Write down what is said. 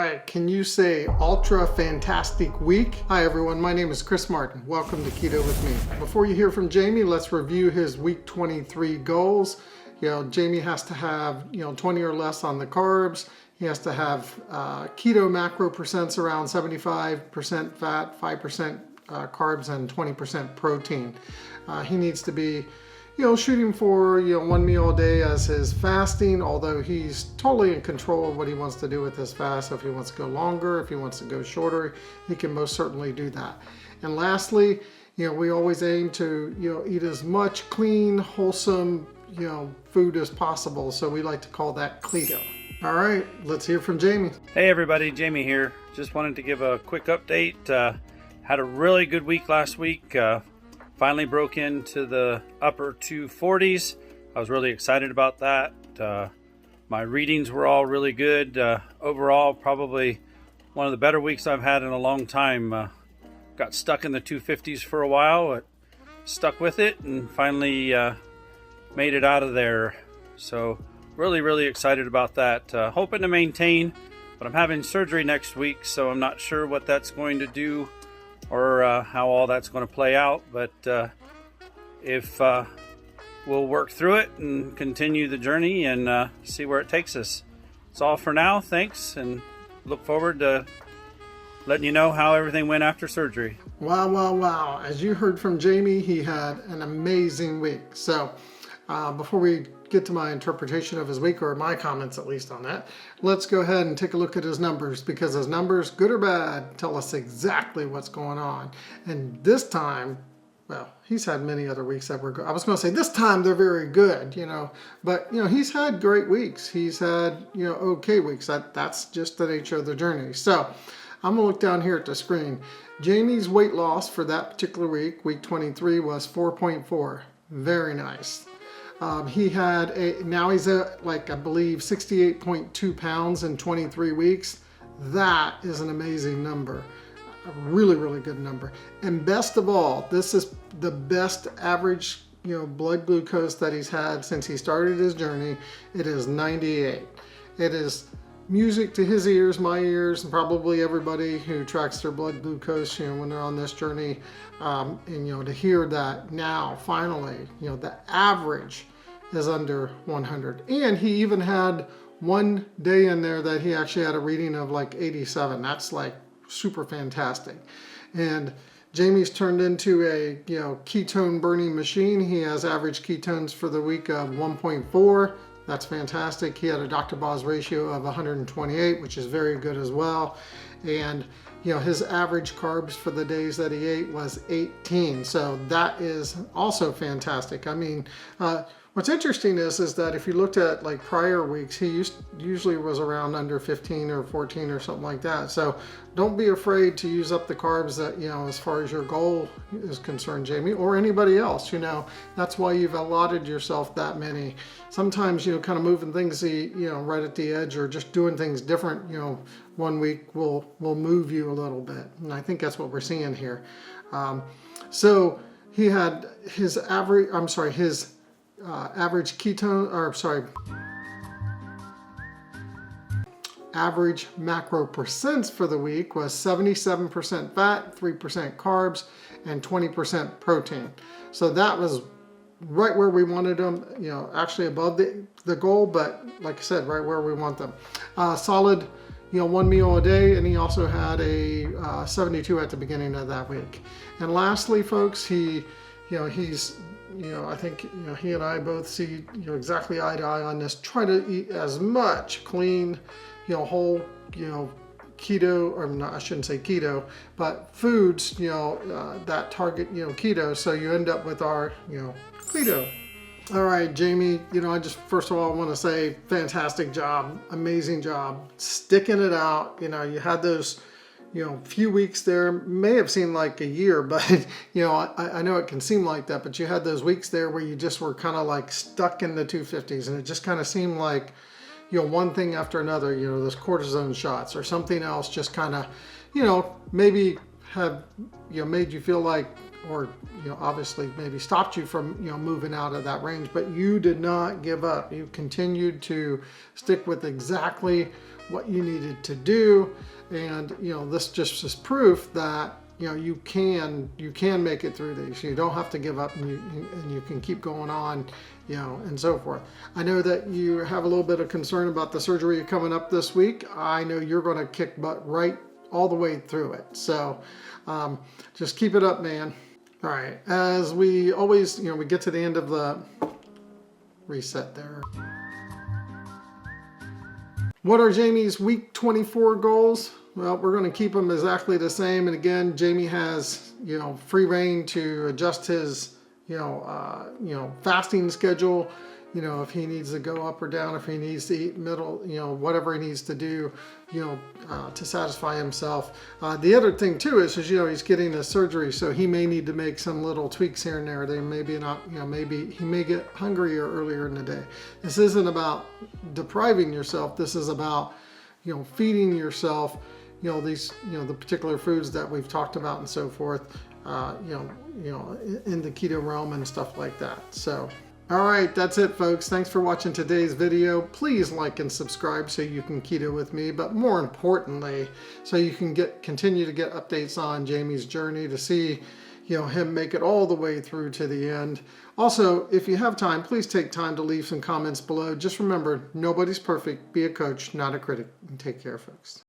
right, can you say ultra fantastic week? Hi everyone, my name is Chris Martin. Welcome to Keto with Me. Before you hear from Jamie, let's review his week 23 goals. Jamie has to have 20 or less on the carbs. He has to have keto macro percents around 75% fat, 5% carbs, and 20% protein. He needs to be shooting for, one meal a day as his fasting, although he's totally in control of what he wants to do with his fast. So if he wants to go longer, if he wants to go shorter, he can most certainly do that. And lastly, we always aim to, eat as much clean, wholesome, food as possible. So we like to call that keto. All right, let's hear from Jamie. Hey everybody, Jamie here. Just wanted to give a quick update. Had a really good week last week. Finally broke into the upper 240s. I was really excited about that. My readings were all really good. Overall, probably one of the better weeks I've had in a long time. Got stuck in the 250s for a while, but stuck with it and finally made it out of there. So really excited about that. Hoping to maintain, but I'm having surgery next week, so I'm not sure what that's going to do or how all that's going to play out, but if we'll work through it and continue the journey and see where it takes us. That's all for now. Thanks, and look forward to letting you know how everything went after surgery. Wow. As you heard from Jamie, he had an amazing week. So before we get to my interpretation of his week, or my comments at least on that, let's go ahead and take a look at his numbers, because his numbers, good or bad, tell us exactly what's going on. And this time, well, he's had many other weeks that were good. I was going to say this time they're very good, but he's had great weeks. He's had okay weeks. That's just the nature of the journey. So I'm gonna look down here at the screen. Jamie's weight loss for that particular week, week 23, was 4.4. Very nice. He had now he's at, like, I believe 68.2 pounds in 23 weeks. That is an amazing number. A really good number. And best of all, this is the best average, blood glucose that he's had since he started his journey. It is 98. It is music to his ears, my ears, and probably everybody who tracks their blood glucose, when they're on this journey. And to hear that now, finally, the average is under 100. And he even had one day in there that he actually had a reading of like 87. That's like super fantastic. And Jamie's turned into a ketone burning machine. He has average ketones for the week of 1.4. That's fantastic. He had a Dr. Boz ratio of 128, which is very good as well. And his average carbs for the days that he ate was 18. So that is also fantastic. I mean, what's interesting is that if you looked at like prior weeks, he usually was around under 15 or 14 or something like that. So don't be afraid to use up the carbs that, as far as your goal is concerned, Jamie, or anybody else. That's why you've allotted yourself that many. Sometimes, kind of moving things, right at the edge, or just doing things different, one week will move you a little bit. And I think that's what we're seeing here. So he had his average average macro percents for the week was 77% fat, 3% carbs, and 20% protein. So that was right where we wanted them, actually above the goal, but like I said, right where we want them. Solid, one meal a day, and he also had a 72 at the beginning of that week. And lastly, folks, he's I think he and I both see exactly eye to eye on this. Try to eat as much clean, whole, keto, or not, I shouldn't say keto, but foods, that target, keto. So you end up with our, keto. All right, Jamie, I just, first of all, want to say fantastic job, amazing job, sticking it out. You had those, few weeks there, may have seemed like a year, but, I know it can seem like that, but you had those weeks there where you just were kind of like stuck in the 250s, and it just kind of seemed like, one thing after another, those cortisone shots or something else just kind of, maybe have, made you feel like, or, obviously maybe stopped you from, moving out of that range, but you did not give up. You continued to stick with exactly what you needed to do. And this just is proof that you can make it through these. You don't have to give up, and you can keep going on, and so forth. I know that you have a little bit of concern about the surgery coming up this week. I know you're going to kick butt right all the way through it. So just keep it up, man. All right, as we always, we get to the end of the reset there. What are Jamie's week 24 goals? Well, we're going to keep them exactly the same. And again, Jamie has, free reign to adjust his, fasting schedule. If he needs to go up or down, if he needs to eat middle, whatever he needs to do, to satisfy himself. The other thing too is he's getting a surgery, so he may need to make some little tweaks here and there. They maybe not, maybe he may get hungrier earlier in the day. This isn't about depriving yourself. This is about, feeding yourself, these, the particular foods that we've talked about and so forth, in the keto realm and stuff like that. So. All right, that's it, folks. Thanks for watching today's video. Please like and subscribe so you can keto with me, but more importantly, so you can continue to get updates on Jamie's journey, to see him make it all the way through to the end. Also, if you have time, please take time to leave some comments below. Just remember, nobody's perfect. Be a coach, not a critic. And take care, folks.